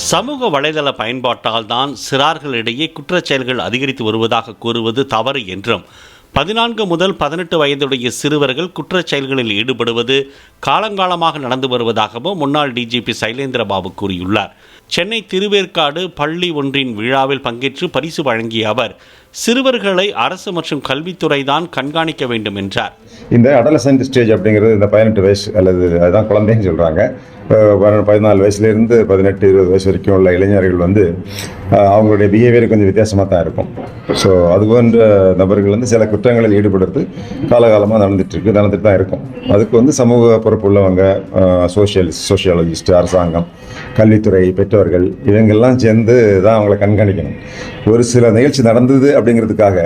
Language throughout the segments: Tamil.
சமூக வலைதள பயன்பாட்டால் தான் சிறார்களிடையே குற்றச்செயல்கள் அதிகரித்து வருவதாக கூறுவது தவறு என்றும் 14 முதல் 18 வயதுடைய சிறுவர்கள் குற்றச்செயல்களில் ஈடுபடுவது காலங்காலமாக நடந்து வருவதாகவும் முன்னாள் டிஜிபி சைலேந்திரபாபு கூறியுள்ளார். சென்னை திருவேற்காடு பள்ளி ஒன்றின் விழாவில் பங்கேற்று பரிசு வழங்கிய அவர் சிறுவர்களை அரசு மற்றும் கல்வித்துறை தான் கண்காணிக்க வேண்டும் என்றார். இந்த அடலசென்ட் ஸ்டேஜ் அப்படிங்கிறது இந்த 18 வயசு அல்லது அதுதான் குழந்தைன்னு சொல்கிறாங்க. 14 வயசுலேருந்து 18-20 வயசு வரைக்கும் உள்ள இளைஞர்கள் அவங்களுடைய பிஹேவியர் கொஞ்சம் வித்தியாசமாக தான் இருக்கும். ஸோ அது போன்ற நபர்கள் சில குற்றங்களில் ஈடுபடுறது காலகாலமாக நடந்துட்டு தான் இருக்கும். அதுக்கு சமூக பொறுப்பு உள்ளவங்க, சோஷியாலஜிஸ்ட், அரசாங்கம், கல்வித்துறை, பெற்றோர்கள் இவங்கெல்லாம் சேர்ந்து தான் அவங்கள கண்காணிக்கணும். ஒரு சில நிகழ்ச்சி நடந்தது அப்படிங்கிறதுக்காக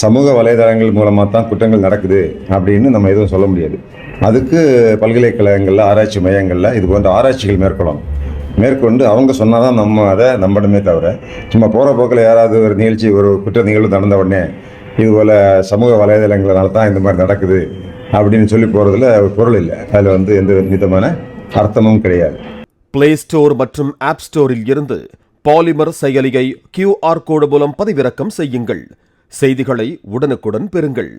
சமூக வலைதளங்கள் மூலமாக தான் குற்றங்கள் நடக்குது அப்படின்னு நம்ம எதுவும் சொல்ல முடியாது. அதுக்கு பல்கலைக்கழகங்களில், ஆராய்ச்சி மையங்களில் இது போன்ற ஆராய்ச்சிகள் மேற்கொண்டு அவங்க சொன்னால் தான் நம்ம அதை நம்பணுமே தவிர, சும்மா போகிற போக்கில் யாராவது ஒரு நிகழ்ச்சி, ஒரு குற்ற நிகழ்வு நடந்த உடனே இதுபோல் சமூக வலைதளங்களால தான் இந்த மாதிரி நடக்குது அப்படின்னு சொல்லி போகிறதுல பொருள் இல்லை. அதில் எந்த விதமான அர்த்தமும் கிடையாது. பிளே ஸ்டோர் மற்றும் ஆப் ஸ்டோரில் இருந்து பாலிமர் செயலியை QR கோடு மூலம் பதிவிறக்கம் செய்யுங்கள். செய்திகளை உடனுக்குடன் பெறுங்கள்.